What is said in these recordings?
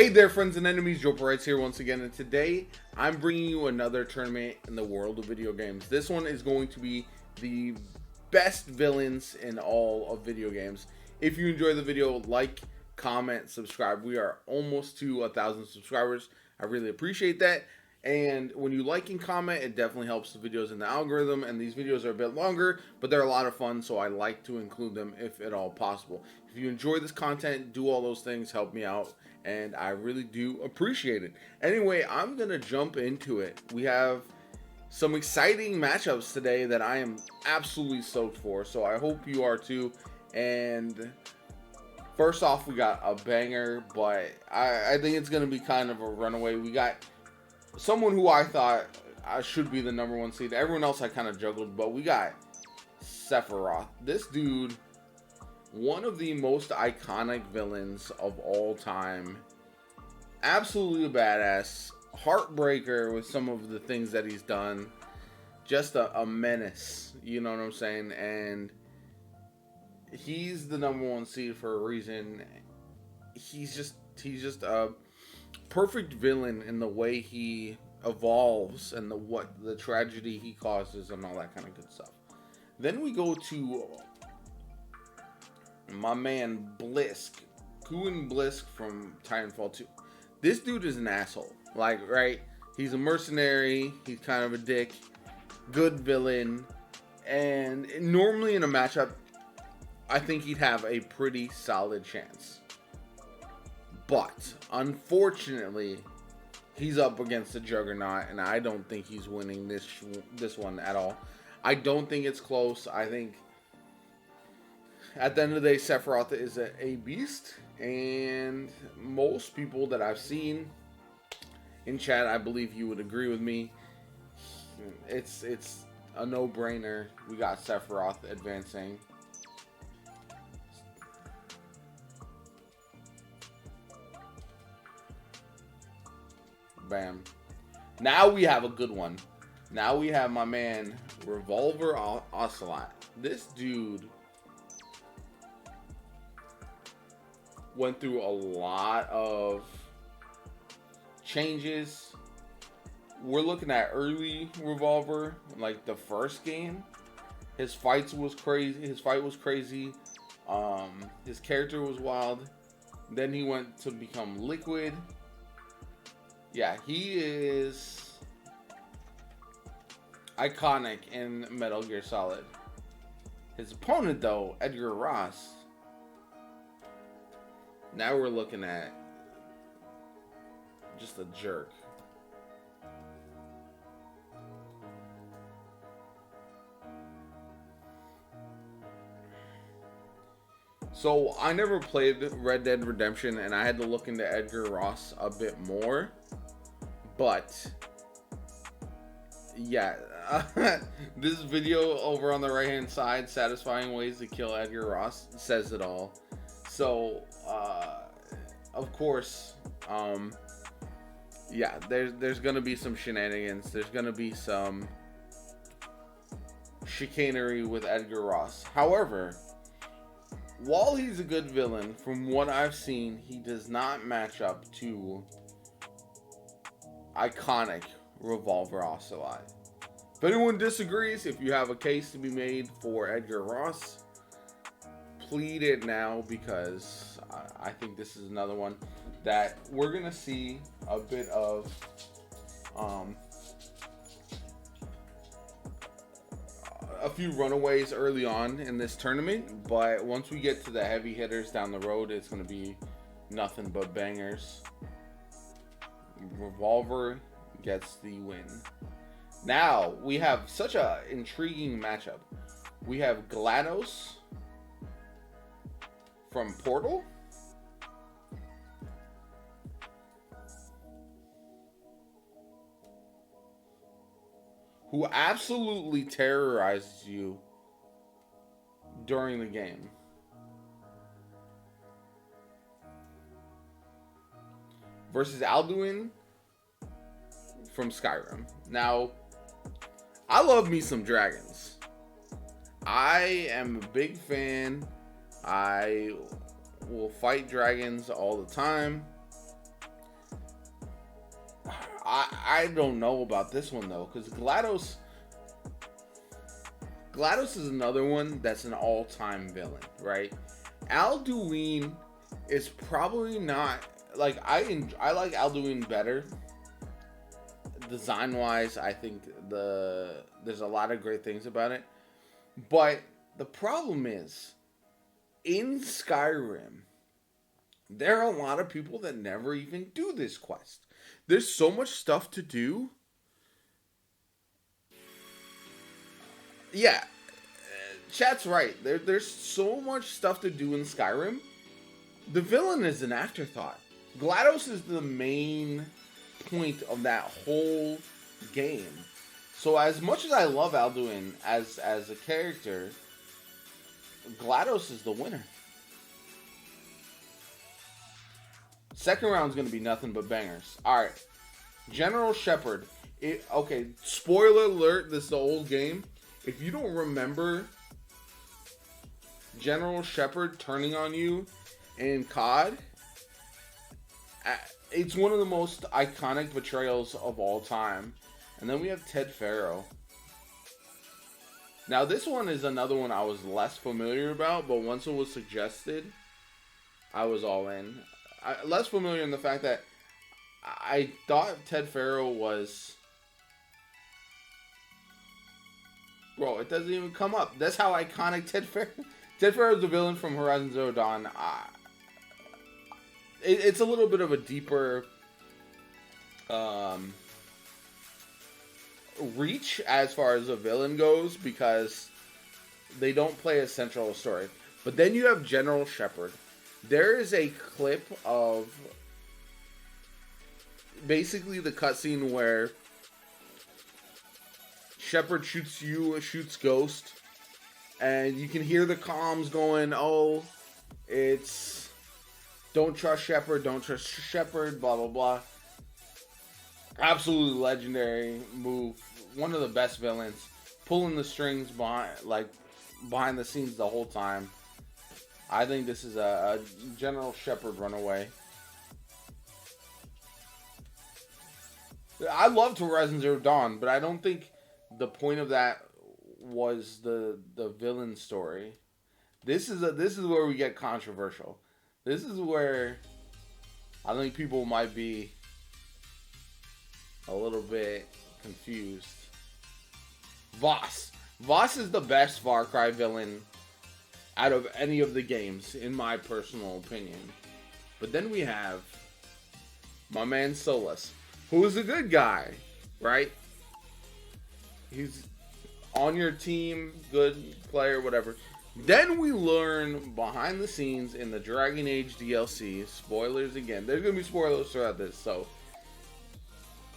Hey there, friends and enemies, JoPaWrites here once again, and today I'm bringing you another tournament in the world of video games. This one is going to be the best villains in all of video games. If you enjoy the video, like, comment, subscribe. We are almost to 1,000 subscribers. I really appreciate that. And when you like and comment, it definitely helps the videos in the algorithm. And these videos are a bit longer, but they're a lot of fun, so I like to include them if at all possible. If you enjoy this content, do all those things, help me out, and I really do appreciate it. Anyway, I'm gonna jump into it. We have some exciting matchups today that I am absolutely stoked for, so I hope you are too. And first off, we got a banger, but I think it's gonna be kind of a runaway. We got someone who I thought should be the #1 seed. Everyone else I kind of juggled, but we got Sephiroth. This dude, one of the most iconic villains of all time. Absolutely a badass. Heartbreaker with some of the things that he's done. Just a menace, you know what I'm saying? And he's the #1 seed for a reason. He's just a perfect villain in the way he evolves and the tragedy he causes and all that kind of good stuff. Then we go to my man Blisk, Kuin Blisk from Titanfall 2. This dude is an asshole. Like, right? He's a mercenary. He's kind of a dick. Good villain. And normally in a matchup, I think he'd have a pretty solid chance. But unfortunately, he's up against a Juggernaut, and I don't think he's winning this one at all. I don't think it's close. I think at the end of the day, Sephiroth is a beast, and most people that I've seen in chat, I believe you would agree with me. It's a no-brainer. We got Sephiroth advancing. Bam. Now we have a good one. Now we have my man Revolver Ocelot. This dude went through a lot of changes. We're looking at early Revolver, like the first game. His fight was crazy. His character was wild. Then he went to become Liquid. Yeah, he is iconic in Metal Gear Solid. His opponent, though, Edgar Ross. Now we're looking at just a jerk. So I never played Red Dead Redemption, and I had to look into Edgar Ross a bit more. But yeah, this video over on the right hand side, satisfying ways to kill Edgar Ross, says it all. So of course, yeah, there's gonna be some shenanigans. There's gonna be some chicanery with Edgar Ross. However, while he's a good villain, from what I've seen, he does not match up to iconic Revolver Ocelot. If anyone disagrees, if you have a case to be made for Edgar Ross, plead it now, because I think this is another one that we're gonna see a bit of a few runaways early on in this tournament, but once we get to the heavy hitters down the road, it's gonna be nothing but bangers. Revolver gets the win. Now we have such a intriguing matchup. We have GLaDOS from Portal, who absolutely terrorizes you during the game, versus Alduin from Skyrim. Now, I love me some dragons. I am a big fan. I will fight dragons all the time. I don't know about this one though, because GLaDOS is another one that's an all-time villain, right? Alduin is probably not like I like Alduin better design wise. I think there's a lot of great things about it, but the problem is in Skyrim there are a lot of people that never even do this quest. There's so much stuff to do. Yeah, chat's right. There's so much stuff to do in Skyrim. The villain is an afterthought. GLaDOS is the main point of that whole game. So as much as I love Alduin as a character, GLaDOS is the winner. Second round's going to be nothing but bangers. Alright. General Shepard. Okay, spoiler alert, this is the old game. If you don't remember General Shepard turning on you in COD, it's one of the most iconic betrayals of all time. And then we have Ted Faro. Now this one is another one I was less familiar about, but once it was suggested, I was all in. Less familiar in the fact that I thought Ted Faro was... Bro, it doesn't even come up. That's how iconic Ted Faro is the villain from Horizon Zero Dawn. It's a little bit of a deeper reach as far as a villain goes, because they don't play a central story. But then you have General Shepard. There is a clip of basically the cutscene where Shepard shoots Ghost, and you can hear the comms going, oh, it's don't trust Shepard, blah, blah, blah. Absolutely legendary move. One of the best villains. Pulling the strings behind the scenes the whole time. I think this is a General Shepard runaway. I loved Horizon Zero Dawn, but I don't think the point of that was the villain story. This is where we get controversial. This is where I think people might be a little bit confused. Voss. Voss is the best Far Cry villain out of any of the games, in my personal opinion. But then we have my man Solus, who is a good guy, right? He's on your team, good player, whatever. Then we learn behind the scenes in the Dragon Age DLC, spoilers again, there's going to be spoilers throughout this, so,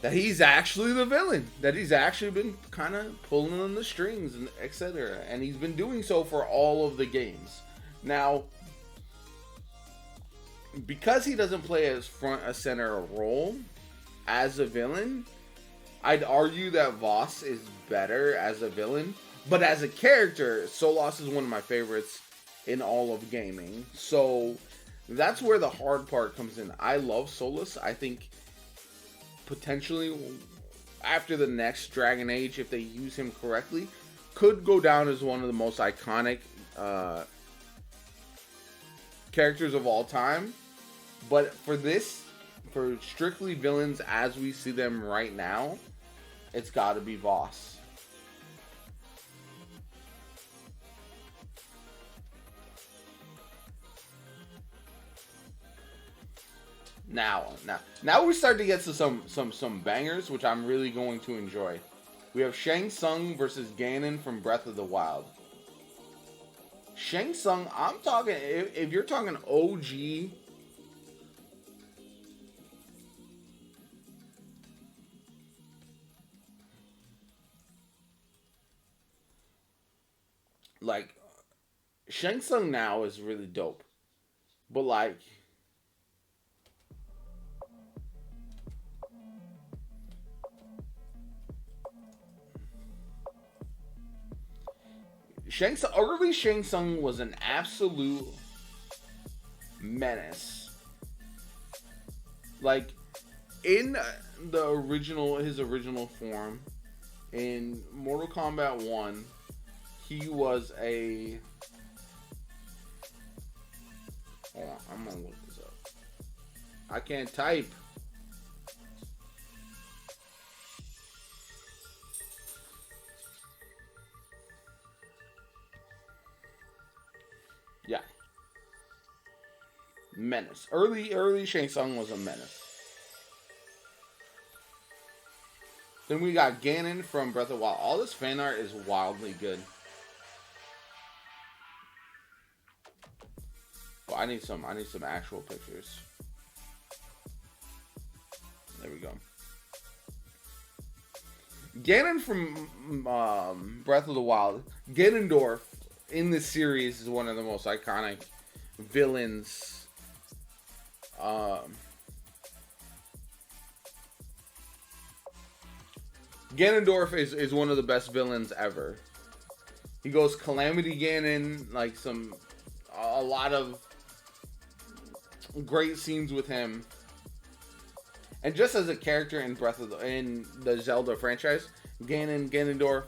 that he's actually the villain. That he's actually been kind of pulling on the strings, and etc. And he's been doing so for all of the games. Now, because he doesn't play as front and center role as a villain, I'd argue that Voss is better as a villain. But as a character, Solus is one of my favorites in all of gaming. So that's where the hard part comes in. I love Solus. I think potentially after the next Dragon Age, if they use him correctly, could go down as one of the most iconic characters of all time. But for strictly villains as we see them right now, it's got to be Voss. Now we start to get to some bangers, which I'm really going to enjoy. We have Shang Tsung versus Ganon from Breath of the Wild. Shang Tsung, I'm talking, if you're talking OG, like, Shang Tsung now is really dope. But like, early Shang Tsung was an absolute menace. Like, in his original form in Mortal Kombat 1, he was a... Hold on, I'm gonna look this up. I can't type. Yeah. Menace. Early Shang Tsung was a menace. Then we got Ganon from Breath of the Wild. All this fan art is wildly good. Well, I need some actual pictures. There we go. Ganon from Breath of the Wild. Ganondorf in this series is one of the most iconic villains. Ganondorf is one of the best villains ever. He goes Calamity Ganon, like a lot of great scenes with him. And just as a character in in the Zelda franchise, Ganondorf,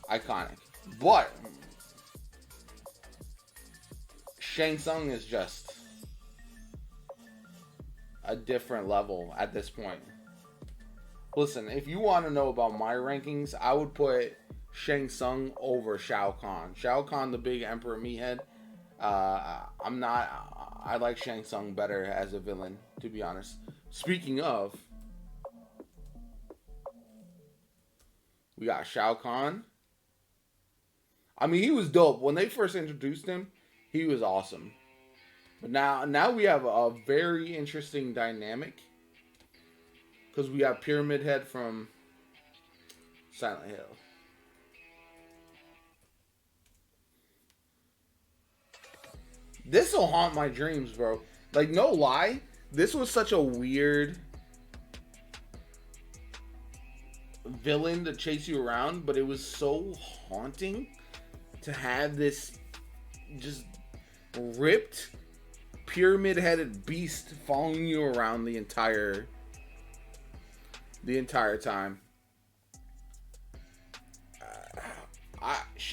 iconic. But Shang Tsung is just a different level at this point. Listen, if you want to know about my rankings, I would put Shang Tsung over Shao Kahn. Shao Kahn, the big Emperor Meathead. I like Shang Tsung better as a villain, to be honest. Speaking of, we got Shao Kahn. I mean, he was dope. When they first introduced him, he was awesome. But now we have a very interesting dynamic. Because we got Pyramid Head from Silent Hill. This will haunt my dreams, bro. Like, no lie. This was such a weird villain to chase you around. But it was so haunting to have this just ripped, pyramid-headed beast following you around the entire time.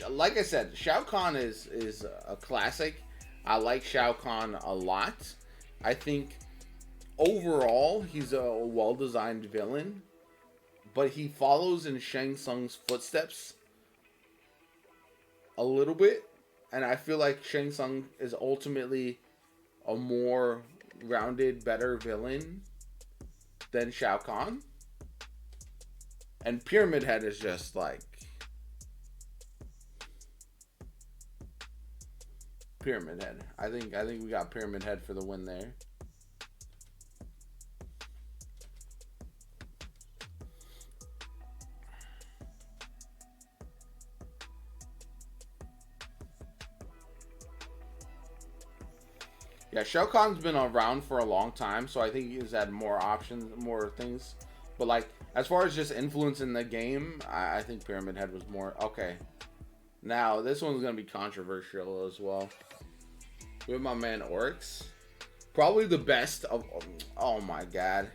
Like I said, Shao Kahn is a classic. I like Shao Kahn a lot. I think overall he's a well-designed villain, but he follows in Shang Tsung's footsteps a little bit, and I feel like Shang Tsung is ultimately a more rounded, better villain than Shao Kahn. And Pyramid Head is just like Pyramid Head. I think we got Pyramid Head for the win there. Yeah, Shao Kahn's been around for a long time, so I think he's had more options, more things. But like, as far as just influence in the game, I think Pyramid Head was more... Okay. Now, this one's going to be controversial as well. We have my man Oryx. Probably the best of... Oh my god.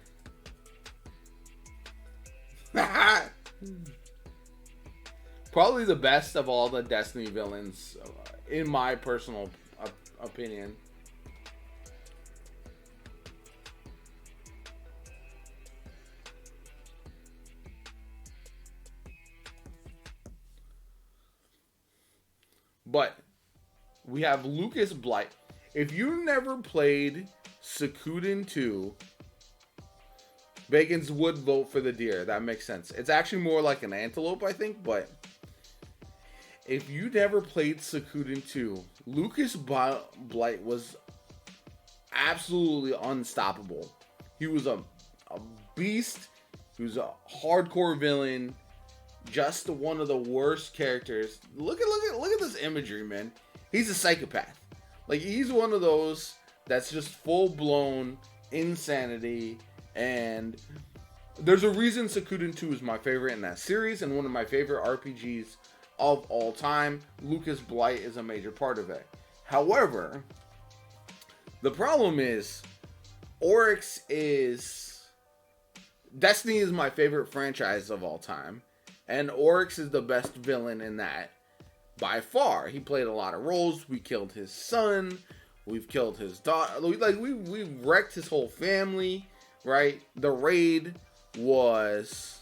Probably the best of all the Destiny villains, in my personal opinion. But we have Lucas Blight. If you never played Suikoden 2, Vegans would vote for the deer. That makes sense. It's actually more like an antelope, I think. But if you never played Suikoden 2, Lucas Blight was absolutely unstoppable. He was a beast. He was a hardcore villain. Just one of the worst characters. Look at this imagery, man. He's a psychopath. Like, he's one of those that's just full-blown insanity. And there's a reason Suikoden 2 is my favorite in that series and one of my favorite RPGs of all time. Lucas Blight is a major part of it. However, the problem is Oryx is Destiny is my favorite franchise of all time, and Oryx is the best villain in that by far. He played a lot of roles. We killed his son. We've killed his daughter. Like we wrecked his whole family, right? The raid was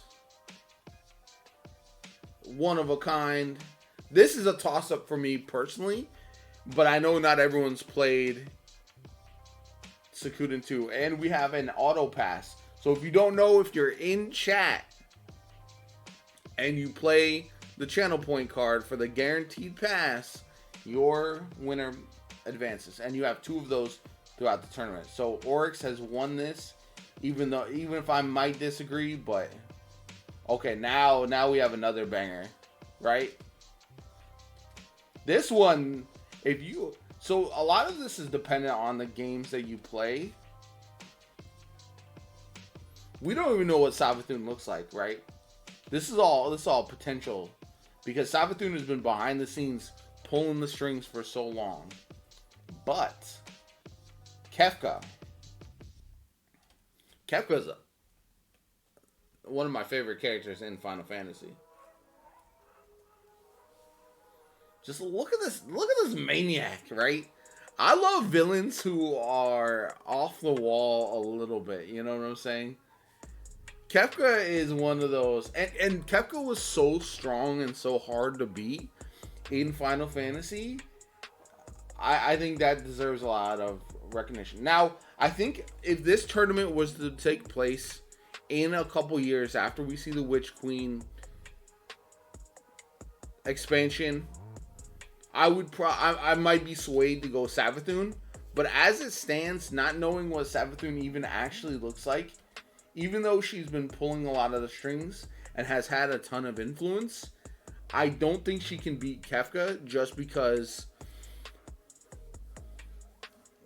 one of a kind. This is a toss-up for me personally, but I know not everyone's played Suikoden 2, and we have an auto pass. So if you don't know, if you're in chat and you play the channel point card for the guaranteed pass, your winner advances, and you have 2 of those throughout the tournament. So Oryx has won this, even if I might disagree, but okay, now we have another banger, right? This one, so a lot of this is dependent on the games that you play. We don't even know what Savathun looks like, right? This is all potential, because Savathun has been behind the scenes pulling the strings for so long. But Kefka is one of my favorite characters in Final Fantasy. Just look at this maniac, right? I love villains who are off the wall a little bit, you know what I'm saying? Kefka is one of those, and Kefka was so strong and so hard to beat in Final Fantasy. I think that deserves a lot of recognition. Now, I think if this tournament was to take place in a couple years after we see the Witch Queen expansion, I might be swayed to go Savathun. But as it stands, not knowing what Savathun even actually looks like, even though she's been pulling a lot of the strings and has had a ton of influence, I don't think she can beat Kefka, just because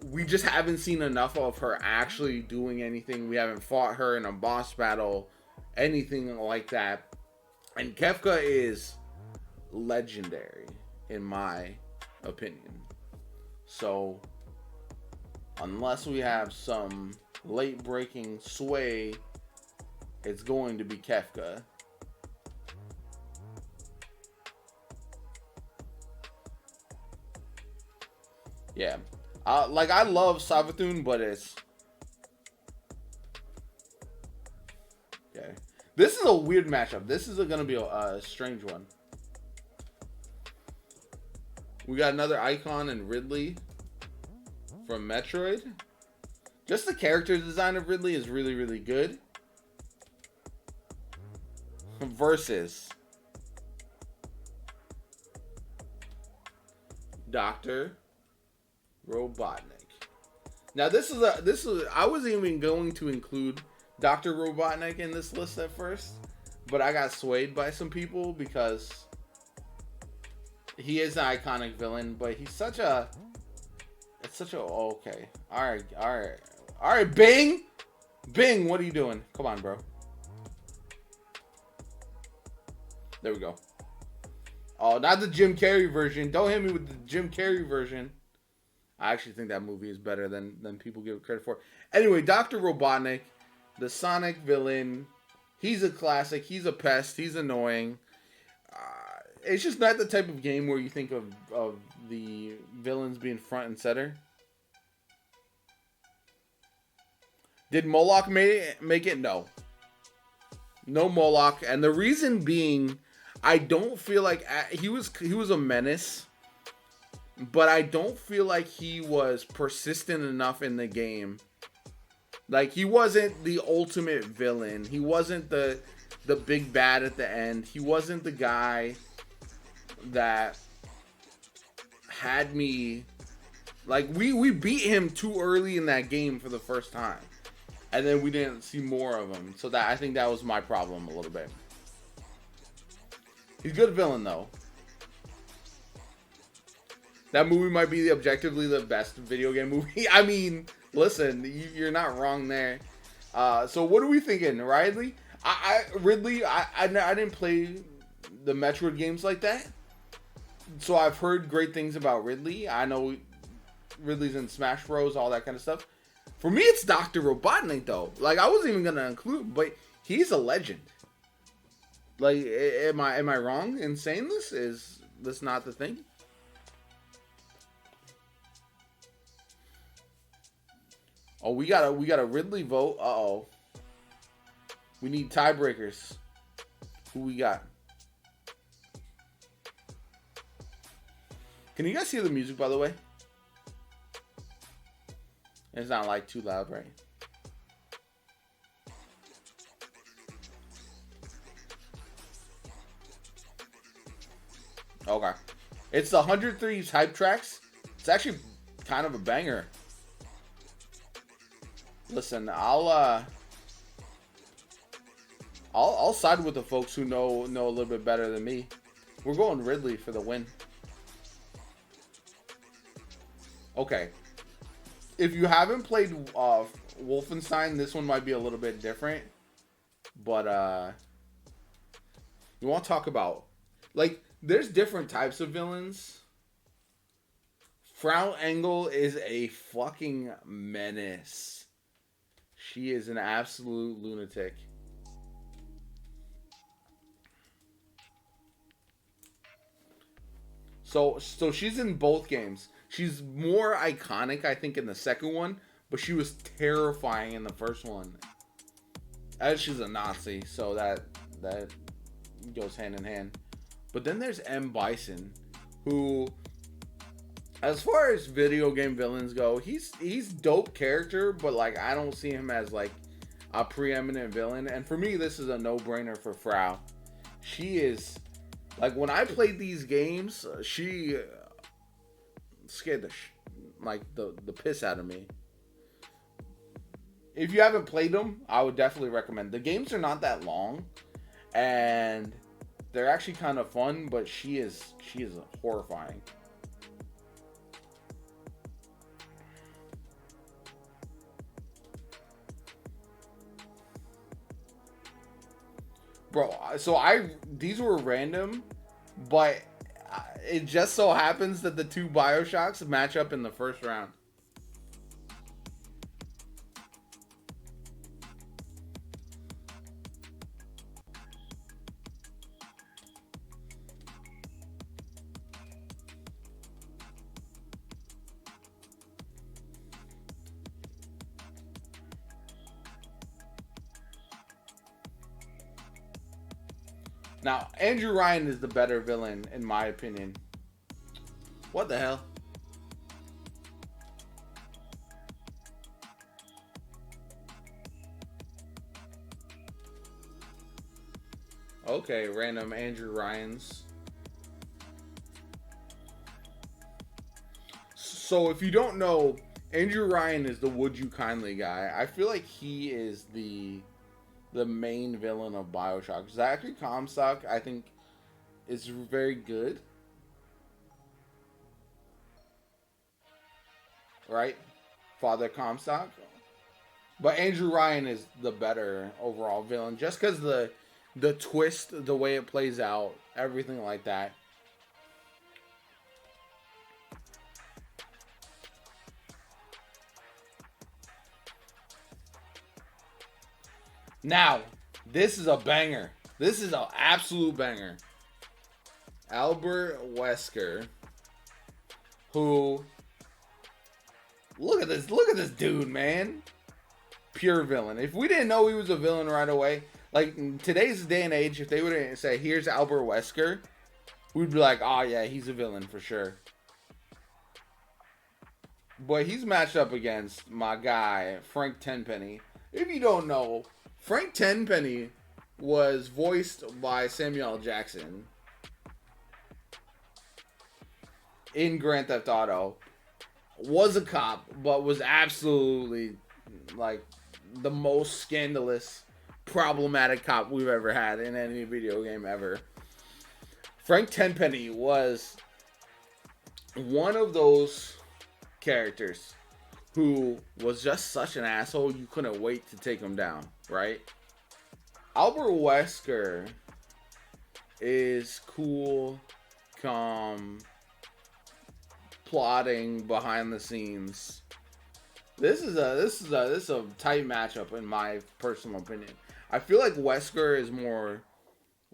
we just haven't seen enough of her actually doing anything. We haven't fought her in a boss battle, anything like that. And Kefka is legendary, in my opinion. So, unless we have some late-breaking sway, it's going to be Kefka. Yeah. Like, I love Savathun, but it's... Okay. This is a weird matchup. This is going to be a strange one. We got another icon in Ridley from Metroid. Just the character design of Ridley is really, really good. Versus Dr. Robotnik. Now this is I wasn't even going to include Dr. Robotnik in this list at first, but I got swayed by some people because he is an iconic villain, but he's such a okay. All right, Bing, what are you doing? Come on, bro. There we go. Oh, not the Jim Carrey version. Don't hit me with the Jim Carrey version. I actually think that movie is better than people give it credit for. Anyway, Dr. Robotnik, the Sonic villain. He's a classic. He's a pest. He's annoying. It's just not the type of game where you think of the villains being front and center. Did Moloch make it? No. No Moloch. And the reason being, I don't feel like he was a menace, but I don't feel like he was persistent enough in the game. Like, he wasn't the ultimate villain. He wasn't the big bad at the end. He wasn't the guy that had me... Like, we beat him too early in that game for the first time. And then we didn't see more of him. So I think that was my problem a little bit. He's a good villain, though. That movie might be objectively the best video game movie. I mean, listen, you're not wrong there. So what are we thinking, Ridley? Ridley, I didn't play the Metroid games like that. So I've heard great things about Ridley. I know Ridley's in Smash Bros, all that kind of stuff. For me, it's Dr. Robotnik, though. Like, I wasn't even going to include him, but he's a legend. Like, am I wrong in saying this? Is this not the thing? Oh, we got a Ridley vote. Uh-oh. We need tiebreakers. Who we got? Can you guys hear the music, by the way? It's not like too loud, right? Okay. It's the 100 Thieves hype tracks. It's actually kind of a banger. Listen, I'll side with the folks who know a little bit better than me. We're going Ridley for the win. Okay. If you haven't played Wolfenstein, this one might be a little bit different. But you want to talk about, like, there's different types of villains. Frau Engel is a fucking menace. She is an absolute lunatic. So she's in both games. She's more iconic, I think, in the second one, but she was terrifying in the first one. As she's a Nazi, so that goes hand in hand. But then there's M. Bison, who, as far as video game villains go, he's dope character, but like I don't see him as like a preeminent villain. And for me, this is a no-brainer for Frau. She is, like, when I played these games, she scared the piss out of me. If you haven't played them, I would definitely recommend. The games are not that long, and they're actually kind of fun, but she is horrifying. Bro, so these were random, but it just so happens that the two BioShocks match up in the first round. Now, Andrew Ryan is the better villain, in my opinion. What the hell? Okay, random Andrew Ryans. So, if you don't know, Andrew Ryan is the Would You Kindly guy. I feel like he is the main villain of BioShock. Zachary Comstock, I think, is very good. Right? Father Comstock. But Andrew Ryan is the better overall villain. Just because the twist, the way it plays out, everything like that. Now, this is a banger. This is an absolute banger. Albert Wesker, who, look at this dude, man. Pure villain. If we didn't know he was a villain right away, like in today's day and age, if they would say, here's Albert Wesker, we'd be like, oh yeah, he's a villain for sure. But he's matched up against my guy, Frank Tenpenny. If you don't know, Frank Tenpenny was voiced by Samuel L. Jackson in Grand Theft Auto. Was a cop, but was absolutely like the most scandalous, problematic cop we've ever had in any video game ever. Frank Tenpenny was one of those characters who was just such an asshole you couldn't wait to take him down, right? Albert Wesker is cool, calm, plotting behind the scenes. This is a tight matchup in my personal opinion. I feel like Wesker is more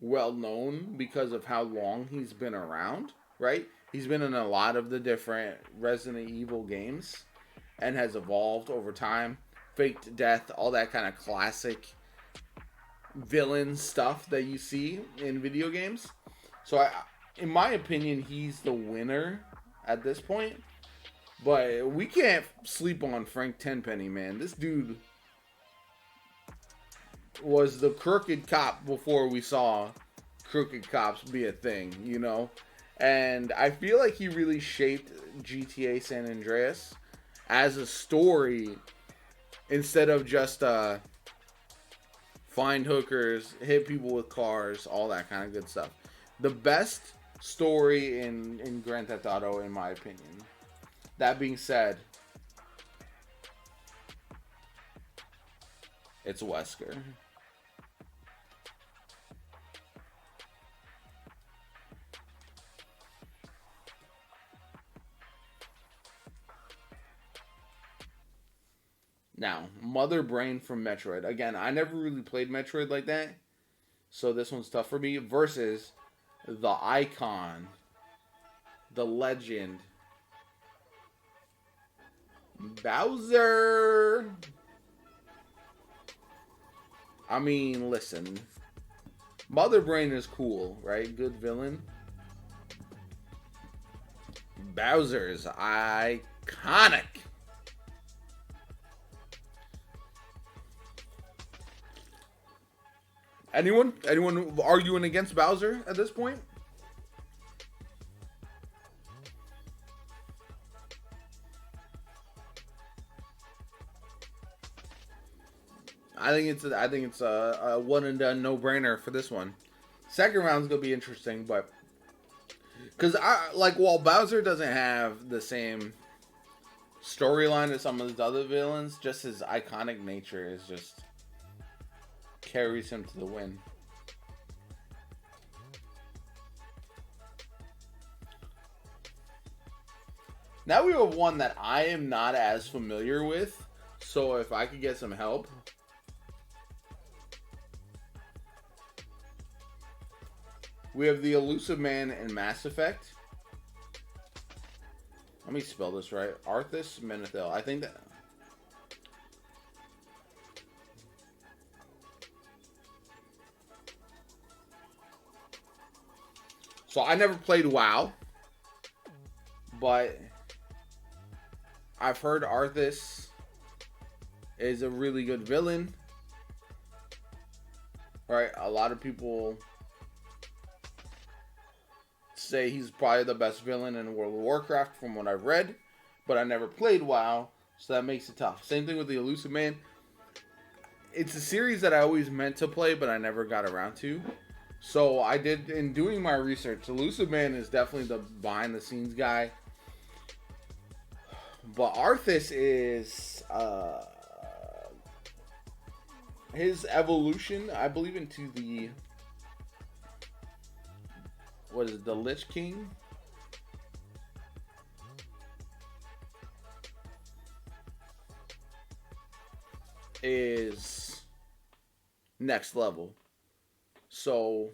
well known because of how long he's been around, right? He's been in a lot of the different Resident Evil games and has evolved over time. Faked death, all that kind of classic villain stuff that you see in video games. So, in my opinion, he's the winner at this point. But we can't sleep on Frank Tenpenny, man. This dude was the crooked cop before we saw crooked cops be a thing, you know? And I feel like he really shaped GTA San Andreas as a story instead of just find hookers, hit people with cars, all that kind of good stuff. The best story in Grand Theft Auto, in my opinion. That being said, it's Wesker. Now, Mother Brain from Metroid. Again, I never really played Metroid like that, so this one's tough for me. Versus the icon, the legend, Bowser. I mean, listen. Mother Brain is cool, right? Good villain. Bowser is iconic. Anyone arguing against Bowser at this point? I think it's a one and done no brainer for this one. Second round's gonna be interesting, but because while Bowser doesn't have the same storyline as some of his other villains, just his iconic nature is just carries him to the win. Now we have one that I am not as familiar with, so if I could get some help. We have the Elusive Man in Mass Effect. Let me spell this right. Arthas Menethil. I think that... So I never played WoW, but I've heard Arthas is a really good villain. Right, a lot of people say he's probably the best villain in World of Warcraft from what I've read, but I never played WoW, so that makes it tough. Same thing with the Elusive Man. It's a series that I always meant to play, but I never got around to. So I did, in doing my research, Elusive Man is definitely the behind the scenes guy. But Arthas is his evolution, I believe, into the the Lich King? Is next level. So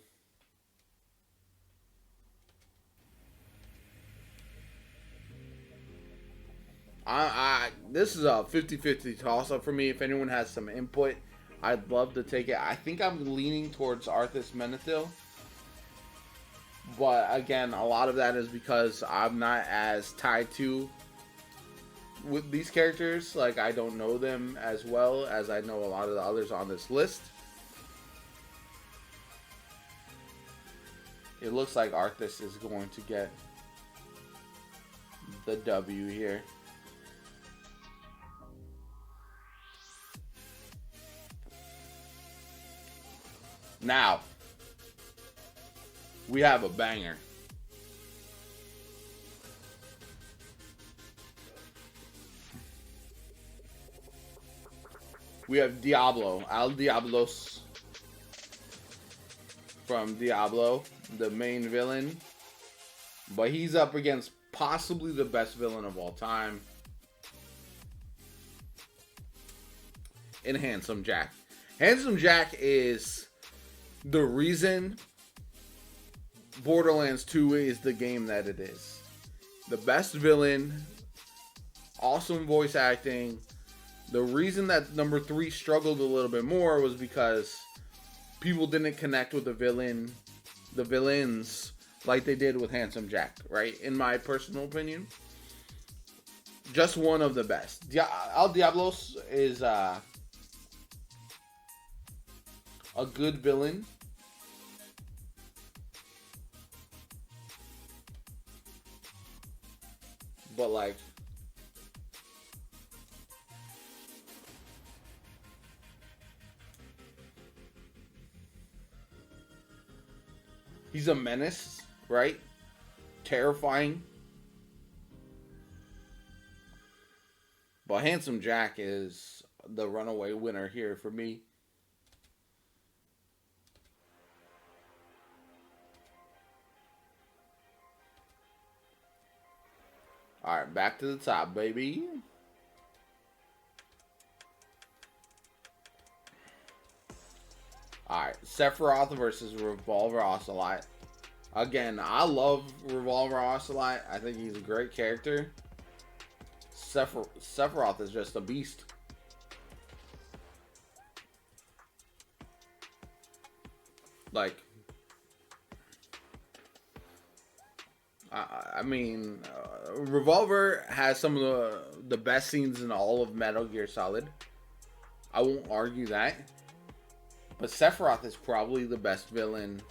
this is a 50-50 toss-up for me. If anyone has some input, I'd love to take it. I think I'm leaning towards Arthas Menethil. But again, a lot of that is because I'm not as tied to with these characters. Like, I don't know them as well as I know a lot of the others on this list. It looks like Arthas is going to get the W here. Now, we have a banger. We have Diablo, Al Diablos from Diablo, the main villain. But he's up against possibly the best villain of all time in Handsome Jack. Handsome Jack is the reason Borderlands 2 is the game that it is. The best villain, awesome voice acting. The reason that number 3 struggled a little bit more was because people didn't connect with the villains like they did with Handsome Jack, right? In my personal opinion. Just one of the best. El Diablos is a good villain. But like, he's a menace, right? Terrifying. But Handsome Jack is the runaway winner here for me. Alright, back to the top, baby. Alright, Sephiroth versus Revolver Ocelot. Again, I love Revolver Ocelot. I think he's a great character. Sephiroth is just a beast. Like, I mean, Revolver has some of the best scenes in all of Metal Gear Solid. I won't argue that. But Sephiroth is probably the best villain.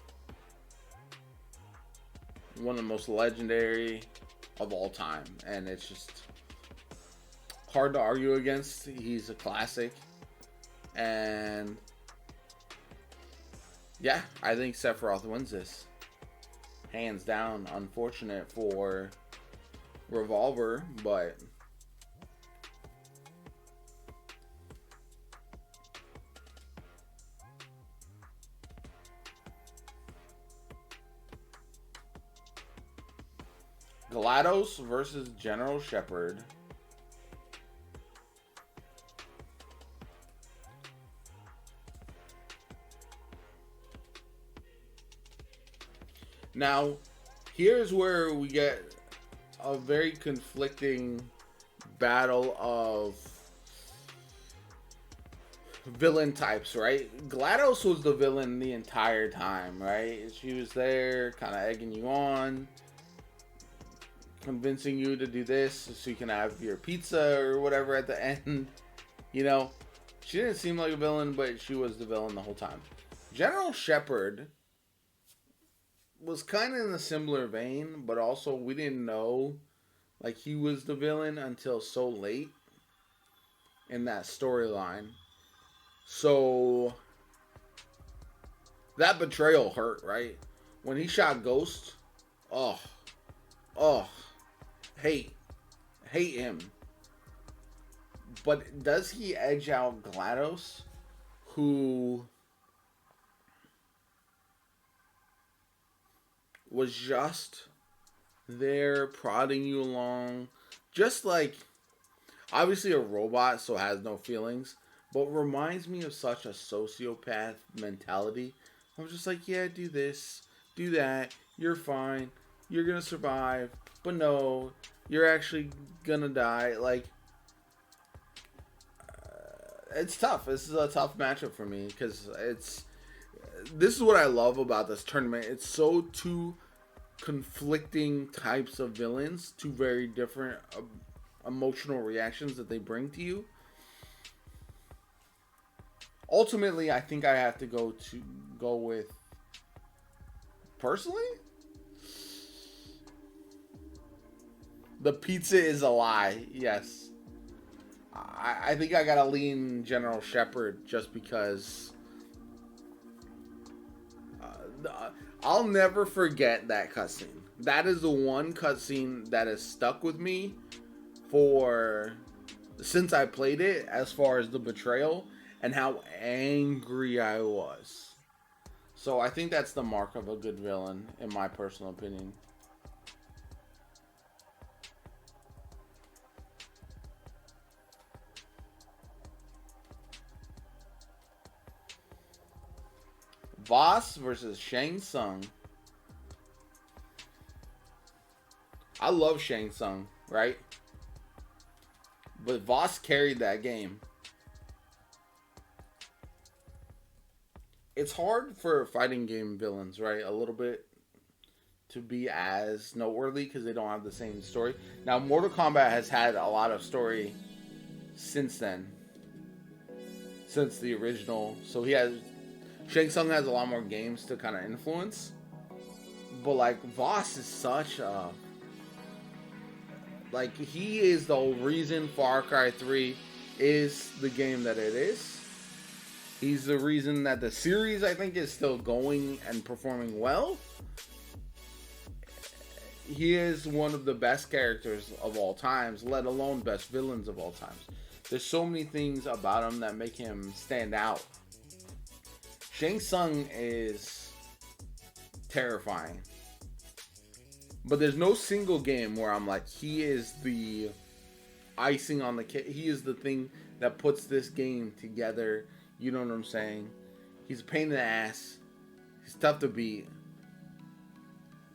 One of the most legendary of all time. And it's just hard to argue against. He's a classic. And yeah, I think Sephiroth wins this. Hands down. Unfortunate for Revolver, but GLaDOS versus General Shepard. Now, here's where we get a very conflicting battle of villain types, right? GLaDOS was the villain the entire time, right? She was there, kind of egging you on, convincing you to do this so you can have your pizza or whatever at the end. You know, she didn't seem like a villain, but she was the villain the whole time. General Shepard was kind of in a similar vein, but also we didn't know like he was the villain until so late in that storyline. So that betrayal hurt, right? When he shot Ghost, oh, hate him. But does he edge out GLaDOS, who was just there prodding you along, just like, obviously a robot, so has no feelings, but reminds me of such a sociopath mentality. I'm just like, yeah, do this, do that, you're fine, you're gonna survive, but no, you're actually gonna die. Like, it's tough. This is a tough matchup for me because this is what I love about this tournament. It's so two conflicting types of villains, two very different emotional reactions that they bring to you. Ultimately, I think I have to go with, personally, the pizza is a lie. Yes. I think I gotta lean General Shepard just because I'll never forget that cutscene. That is the one cutscene that has stuck with me since I played it, as far as the betrayal and how angry I was. So I think that's the mark of a good villain, in my personal opinion. Voss versus Shang Tsung. I love Shang Tsung, right? But Voss carried that game. It's hard for fighting game villains, right? A little bit to be as noteworthy because they don't have the same story. Now, Mortal Kombat has had a lot of story since then, since the original. So Shang Tsung has a lot more games to kind of influence. But like Voss is such a he is the reason Far Cry 3 is the game that it is. He's the reason that the series, I think, is still going and performing well. He is one of the best characters of all times, let alone best villains of all times. There's so many things about him that make him stand out. Shang Tsung is terrifying. But there's no single game where I'm like, he is the icing on the cake. He is the thing that puts this game together. You know what I'm saying? He's a pain in the ass. He's tough to beat.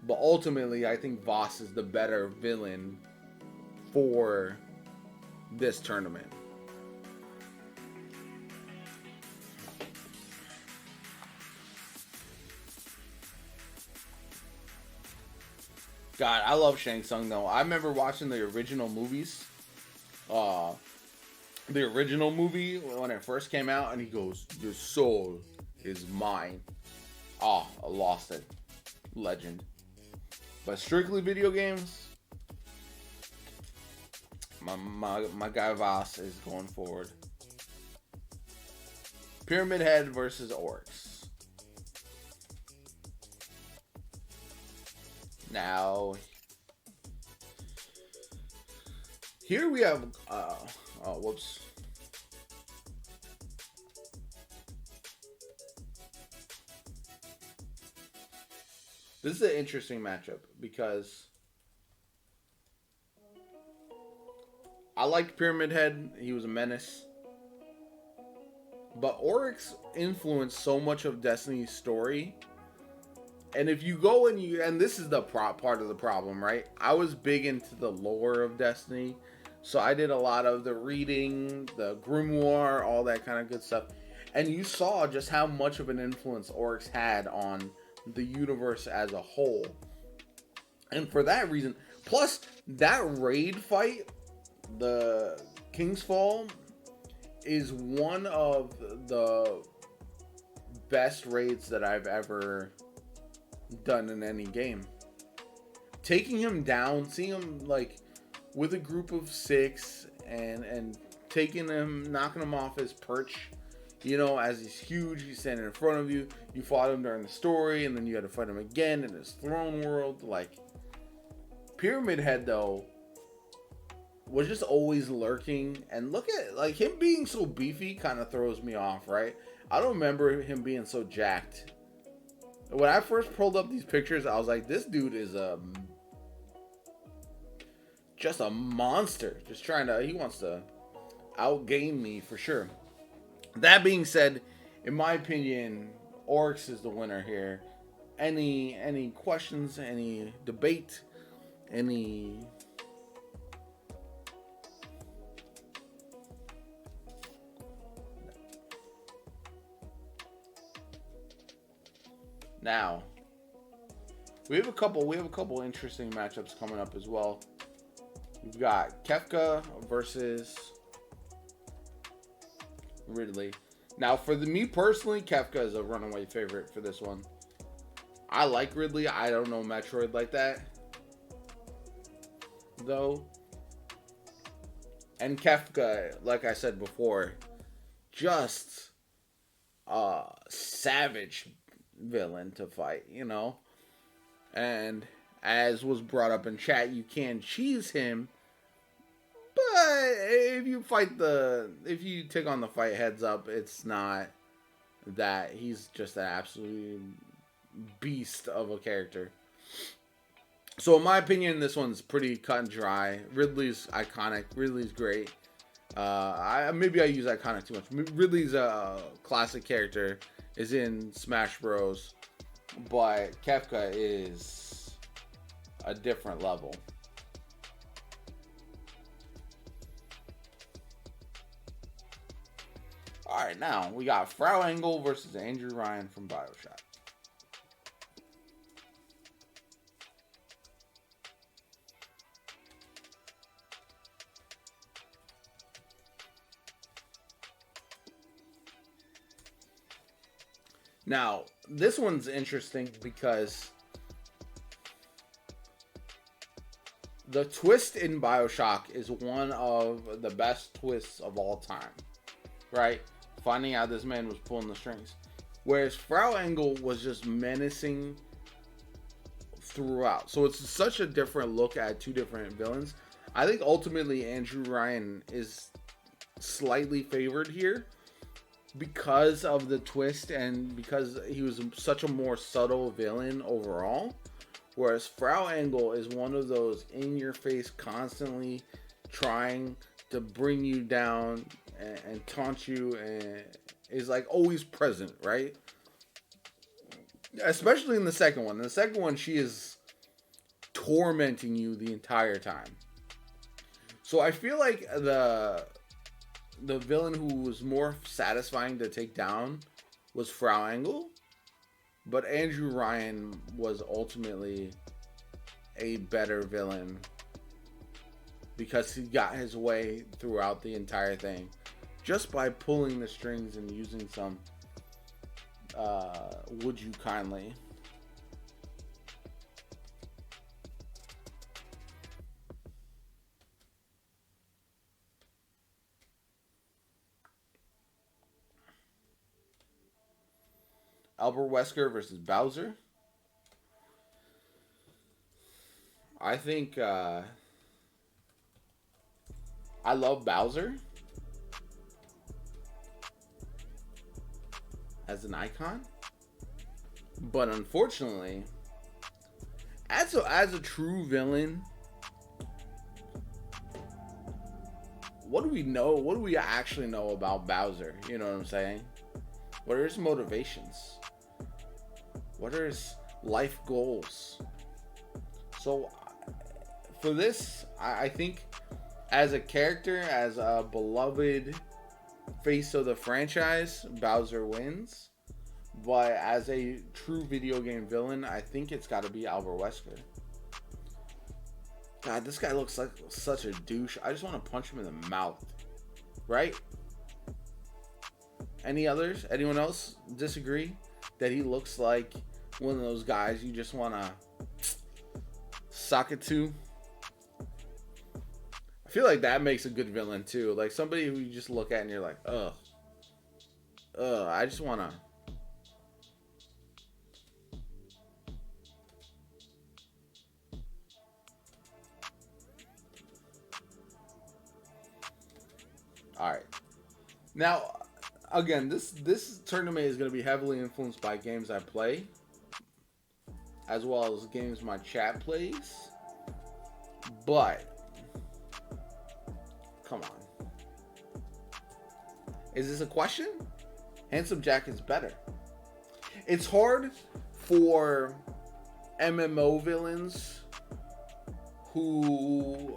But ultimately, I think Voss is the better villain for this tournament. God, I love Shang Tsung though. I remember watching the original movies. The original movie when it first came out, and he goes, "Your soul is mine." Oh, I lost it. Legend. But strictly video games, my guy Voss is going forward. Pyramid Head versus Oryx. Now, here we have, whoops. This is an interesting matchup because I liked Pyramid Head. He was a menace. But Oryx influenced so much of Destiny's story. And if you go and this is the part of the problem, right? I was big into the lore of Destiny. So I did a lot of the reading, the grimoire, all that kind of good stuff. And you saw just how much of an influence Oryx had on the universe as a whole. And for that reason, plus that raid fight, the King's Fall, is one of the best raids that I've ever done in any game. Taking him down, seeing him like with a group of 6 and taking him, knocking him off his perch, you know, as he's huge, he's standing in front of you. You fought him during the story, and then you had to fight him again in his throne world. Like, Pyramid Head though was just always lurking, and look at like him being so beefy kind of throws me off, right? I don't remember him being so jacked. When I first pulled up these pictures, I was like, this dude is just a monster. He wants to outgame me for sure. That being said, in my opinion, Oryx is the winner here. Any questions, any debate, any... Now, we have a couple interesting matchups coming up as well. We've got Kefka versus Ridley. Now, for me personally, Kefka is a runaway favorite for this one. I like Ridley. I don't know Metroid like that, though. And Kefka, like I said before, just a savage villain to fight, you know. And as was brought up in chat, you can cheese him, but if you take on the fight heads up, it's not that. He's just an absolute beast of a character. So in my opinion, this one's pretty cut and dry. Ridley's iconic. Ridley's great. Maybe I use iconic too much. Ridley's a classic character. is in Smash Bros. But Kefka is a different level. Alright, now we got Frau Engel versus Andrew Ryan from Bioshock. Now, this one's interesting because the twist in Bioshock is one of the best twists of all time, right? Finding out this man was pulling the strings. Whereas Frau Engel was just menacing throughout. So it's such a different look at two different villains. I think ultimately Andrew Ryan is slightly favored here because of the twist and because he was such a more subtle villain overall. Whereas Frau Engel is one of those in your face, constantly trying to bring you down and taunt you, and is like always present, right? Especially in the second one. In the second one, she is tormenting you the entire time. So I feel like the villain who was more satisfying to take down was Frau Engel, but Andrew Ryan was ultimately a better villain because he got his way throughout the entire thing just by pulling the strings and using some would you kindly. Albert Wesker versus Bowser. I think I love Bowser as an icon, but unfortunately, as a true villain, what do we know? What do we actually know about Bowser? You know what I'm saying? What are his motivations? What are his life goals? So for this, I think as a character, as a beloved face of the franchise, Bowser wins. But as a true video game villain, I think it's got to be Albert Wesker. God, this guy looks like such a douche. I just want to punch him in the mouth. Right? Any others? Anyone else disagree that he looks like one of those guys you just want to sock it to? I feel like that makes a good villain too. Like somebody who you just look at and you're like, ugh, I just want to. All right. Now, again, this tournament is going to be heavily influenced by games I play, as well as games my chat plays. But come on, is this a question? Handsome Jack is better. It's hard for MMO villains who,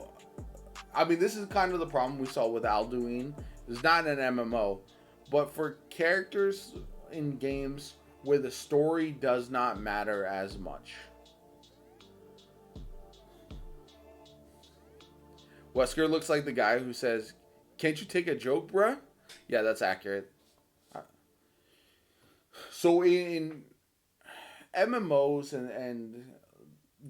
I mean, this is kind of the problem we saw with Alduin. It's not an MMO, but for characters in games where the story does not matter as much. Wesker looks like the guy who says, "Can't you take a joke, bruh?" Yeah, that's accurate. So in MMOs and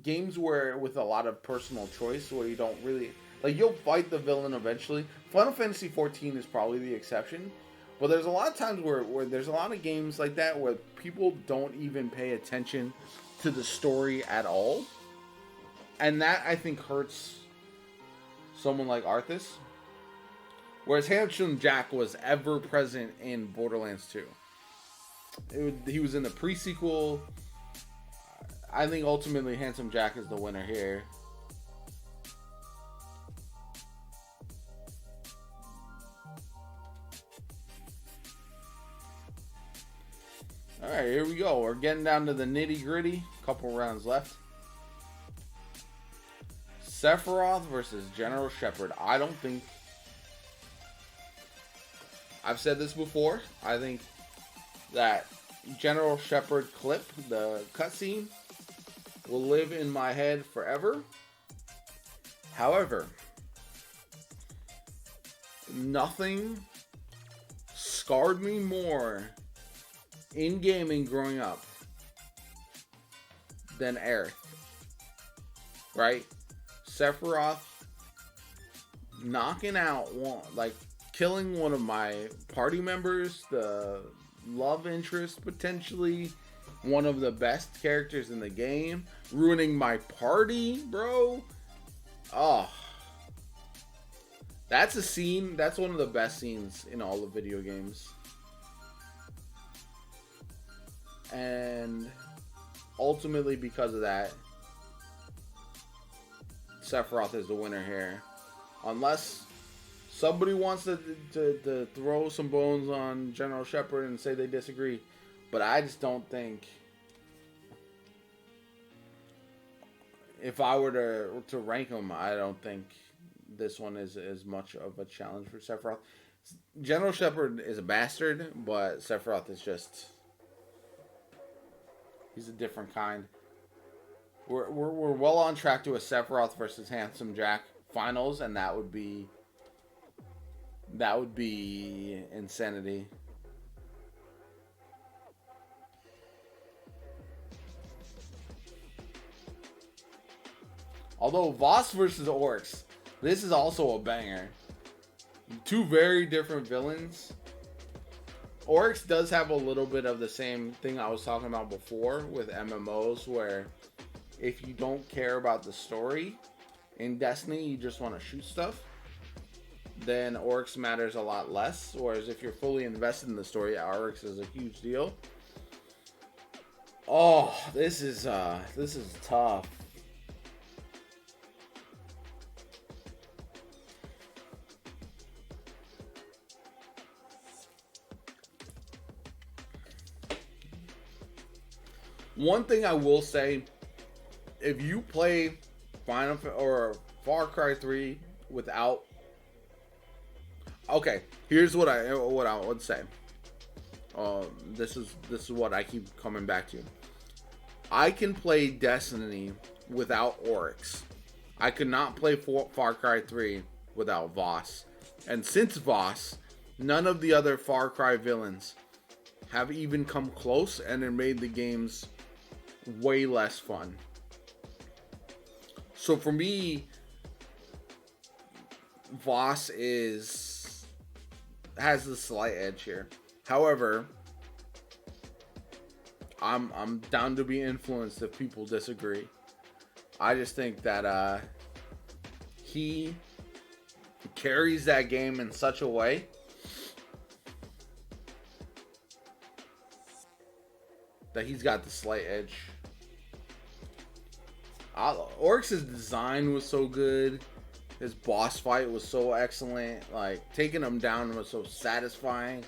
games where with a lot of personal choice, where you don't really like, you'll fight the villain eventually. Final Fantasy 14 is probably the exception, but there's a lot of times where there's a lot of games like that where people don't even pay attention to the story at all, and that I think hurts someone like Arthas. Whereas Handsome Jack was ever present in Borderlands 2. He was in the pre-sequel. I think ultimately Handsome Jack is the winner here. Alright, here we go. We're getting down to the nitty gritty. Couple rounds left. Sephiroth versus General Shepard. I don't think... I've said this before. I think that General Shepard clip, the cutscene, will live in my head forever. However, nothing scarred me more in gaming growing up than Aerith. Right? Sephiroth knocking out one, like killing one of my party members, the love interest, potentially one of the best characters in the game, ruining my party, bro. Oh, that's a scene. That's one of the best scenes in all of video games. And ultimately, because of that, Sephiroth is the winner here. Unless somebody wants to throw some bones on General Shepard and say they disagree. But I just don't think... If I were to rank them, I don't think this one is as much of a challenge for Sephiroth. General Shepard is a bastard, but Sephiroth is just... He's a different kind. We're well on track to a Sephiroth versus Handsome Jack finals, and that would be insanity. Although Voss versus Oryx, this is also a banger. Two very different villains. Oryx does have a little bit of the same thing I was talking about before with MMOs, where if you don't care about the story in Destiny, you just want to shoot stuff, then Oryx matters a lot less. Whereas if you're fully invested in the story, Oryx is a huge deal. Oh, this is tough. One thing I will say, if you play Final or Far Cry 3 without... Okay, here's what I would say. This is what I keep coming back to. I can play Destiny without Oryx. I could not play Far Cry 3 without Voss. And since Voss, none of the other Far Cry villains have even come close, and it made the games way less fun. So for me, Voss has the slight edge here. However, I'm down to be influenced if people disagree. I just think that he carries that game in such a way that he's got the slight edge. Oryx's design was so good. His boss fight was so excellent. Like, taking him down was so satisfying.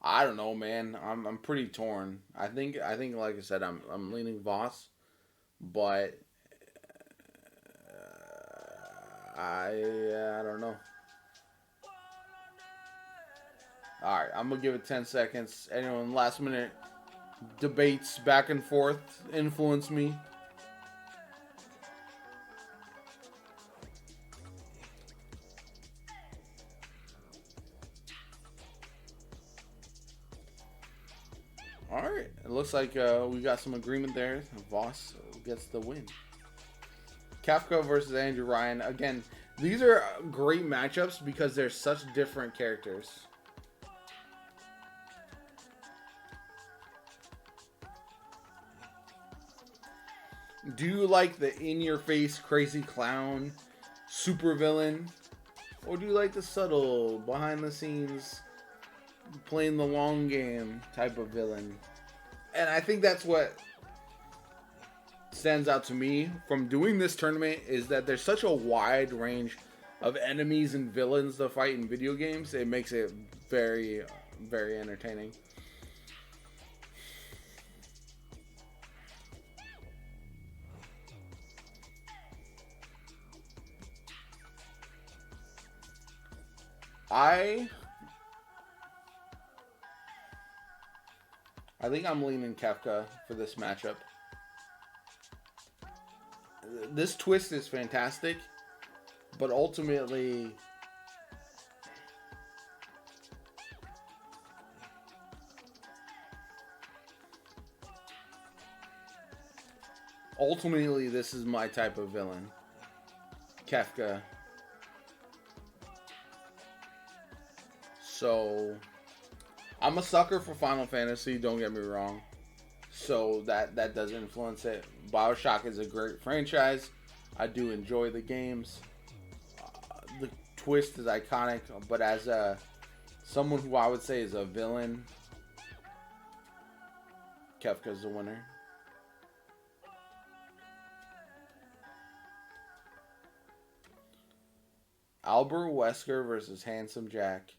I don't know, man. I'm pretty torn. I think like I said, I'm leaning Voss, but I don't know. All right, I'm gonna give it 10 seconds. Anyone last minute debates back and forth influence me? All right, it looks like we got some agreement there. Voss gets the win. Kafka versus Andrew Ryan. Again, these are great matchups because they're such different characters. Do you like the in-your-face crazy clown supervillain? Or do you like the subtle, behind-the-scenes, playing the long game type of villain? And I think that's what stands out to me from doing this tournament is that there's such a wide range of enemies and villains to fight in video games. It makes it very, very entertaining. I think I'm leaning Kefka for this matchup. This twist is fantastic, but ultimately, this is my type of villain. Kefka. So, I'm a sucker for Final Fantasy, don't get me wrong. So that does influence it. BioShock is a great franchise. I do enjoy the games. The twist is iconic, but as someone who I would say is a villain, Kefka's the winner. Albert Wesker versus Handsome Jack.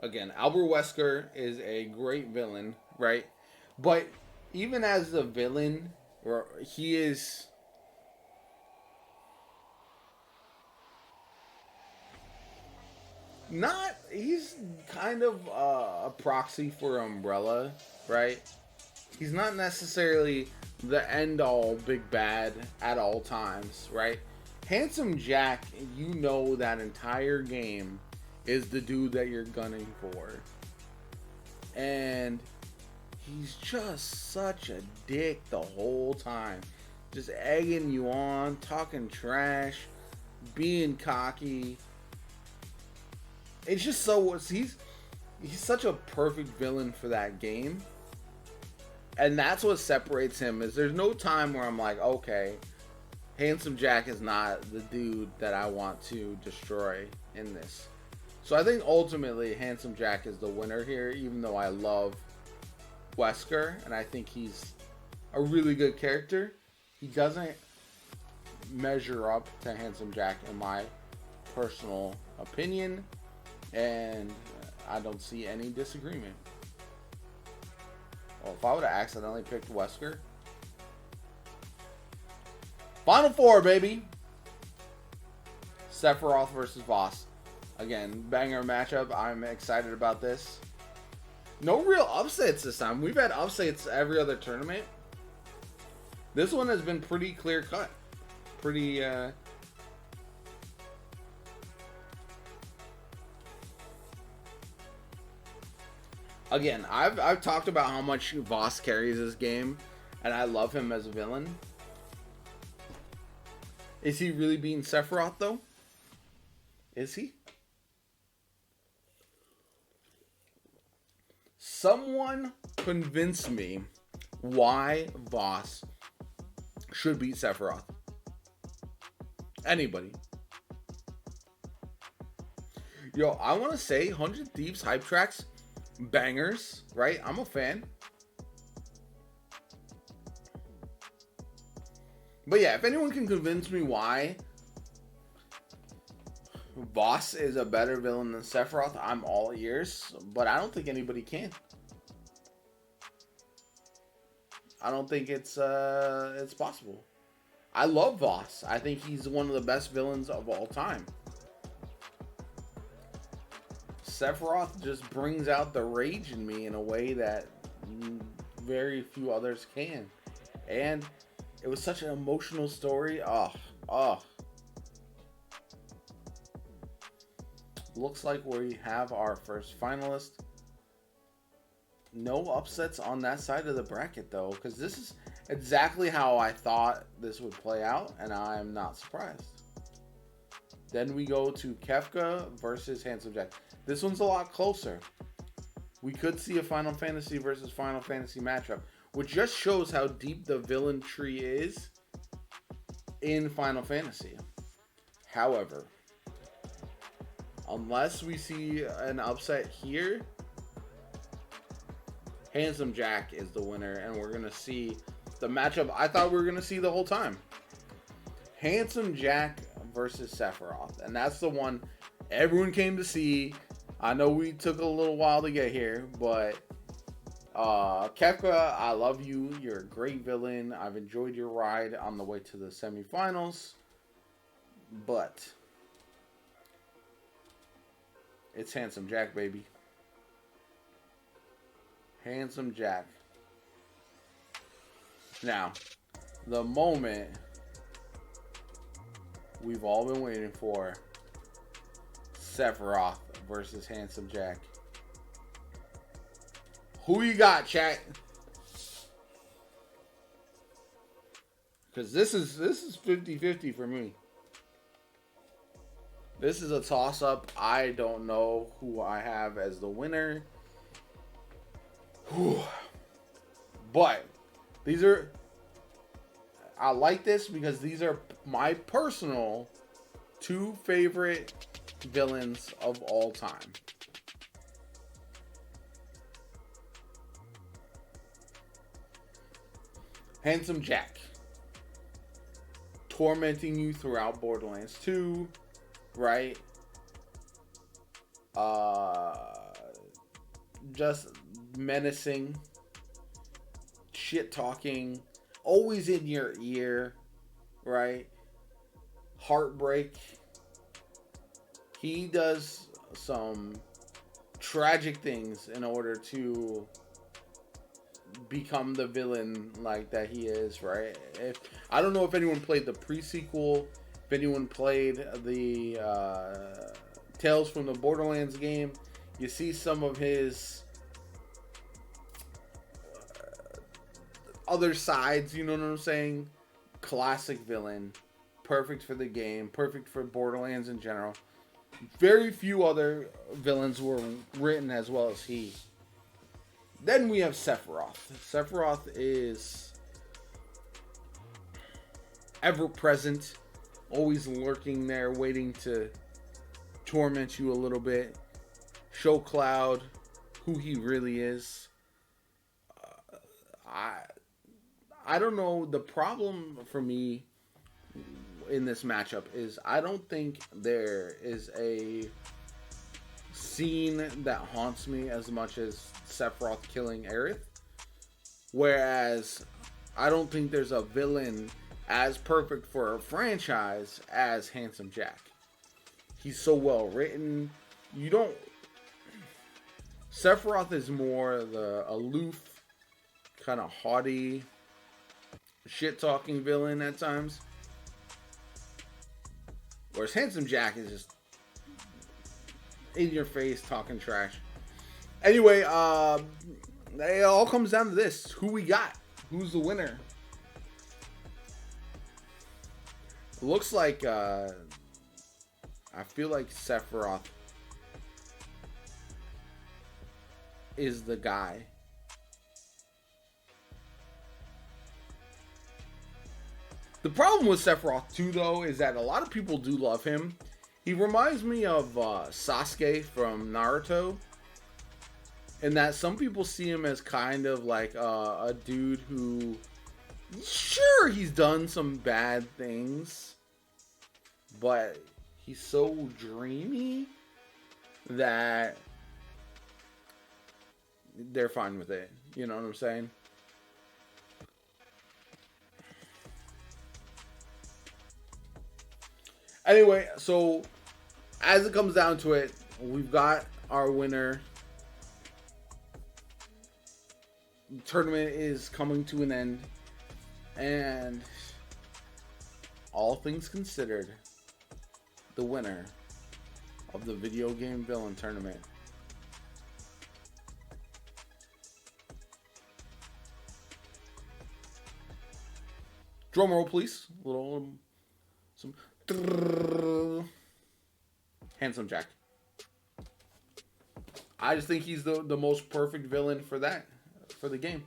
Again, Albert Wesker is a great villain, right? But even as a villain, he is not. He's kind of a proxy for Umbrella, right? He's not necessarily the end-all big bad at all times, right? Handsome Jack, you know that entire game is the dude that you're gunning for. And he's just such a dick the whole time. Just egging you on, talking trash, being cocky. It's just so... He's such a perfect villain for that game. And that's what separates him, is there's no time where I'm like, okay, Handsome Jack is not the dude that I want to destroy in this. So I think ultimately Handsome Jack is the winner here, even though I love Wesker, and I think he's a really good character. He doesn't measure up to Handsome Jack in my personal opinion, and I don't see any disagreement. Well, if I would have accidentally picked Wesker. Final four, baby! Sephiroth versus Voss. Again, banger matchup. I'm excited about this. No real upsets this time. We've had upsets every other tournament. This one has been pretty clear cut. Pretty, Again, I've talked about how much Voss carries this game, and I love him as a villain. Is he really beating Sephiroth, though? Is he? Someone convince me why Voss should beat Sephiroth. Anybody. Yo, I want to say 100 Thieves hype tracks, bangers, right? I'm a fan. But yeah, if anyone can convince me why Voss is a better villain than Sephiroth, I'm all ears. But I don't think anybody can. I don't think it's possible. I love Voss. I think he's one of the best villains of all time. Sephiroth just brings out the rage in me in a way that very few others can. And it was such an emotional story. Looks like we have our first finalist. No upsets on that side of the bracket, though, because this is exactly how I thought this would play out, and I'm not surprised. Then we go to Kefka versus Handsome Jack. This one's a lot closer. We could see a Final Fantasy versus Final Fantasy matchup, which just shows how deep the villain tree is. in Final Fantasy. However, unless we see an upset here, Handsome Jack is the winner, and we're going to see the matchup I thought we were going to see the whole time. Handsome Jack versus Sephiroth, and that's the one everyone came to see. I know we took a little while to get here, but Kefka, I love you. You're a great villain. I've enjoyed your ride on the way to the semifinals, but it's Handsome Jack, baby. Handsome Jack. Now, the moment we've all been waiting for. Sephiroth versus Handsome Jack. Who you got, chat? Because this is 50-50 for me. This is a toss-up. I don't know who I have as the winner. Whew. But these are... I like this because these are my personal 2 favorite villains of all time. Handsome Jack. Tormenting you throughout Borderlands 2, right? Just menacing, shit talking, always in your ear, right? Heartbreak. He does some tragic things in order to become the villain like that he is, right? I don't know if anyone played the pre-sequel, if anyone played the Tales from the Borderlands game. You see some of his other sides, you know what I'm saying? Classic villain. Perfect for the game. Perfect for Borderlands in general. Very few other villains were written as well as he. Then we have Sephiroth. Sephiroth is ever present, always lurking there, waiting to torment you a little bit. Show Cloud who he really is. I don't know. The problem for me in this matchup is I don't think there is a scene that haunts me as much as Sephiroth killing Aerith. Whereas I don't think there's a villain as perfect for a franchise as Handsome Jack. He's so well written. Sephiroth is more the aloof, kind of haughty, shit-talking villain at times. Whereas Handsome Jack is just in your face, talking trash. Anyway, it all comes down to this. Who we got? Who's the winner? Looks like, I feel like Sephiroth is the guy. The problem with Sephiroth 2, though, is that a lot of people do love him. He reminds me of Sasuke from Naruto. In that some people see him as kind of like a dude who... Sure, he's done some bad things. But he's so dreamy that they're fine with it. You know what I'm saying? Anyway, so as it comes down to it, we've got our winner. The tournament is coming to an end. And all things considered, the winner of the video game villain tournament drum roll, please. Some Handsome Jack. I just think he's the most perfect villain for the game,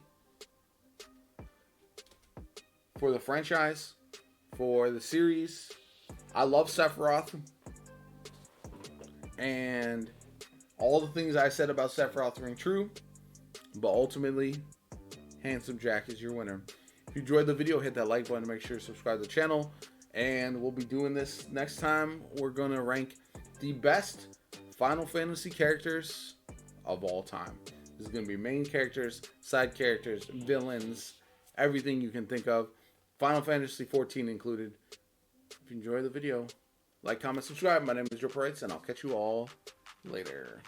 for the franchise, for the series. I love Sephiroth, and all the things I said about Sephiroth ring true, but ultimately, Handsome Jack is your winner. If you enjoyed the video, hit that like button, make sure to subscribe to the channel, and we'll be doing this next time. We're going to rank the best Final Fantasy characters of all time. This is going to be main characters, side characters, villains, everything you can think of. Final Fantasy 14 included. If you enjoy the video, like, comment, subscribe. My name is JoPaWrites, and I'll catch you all later.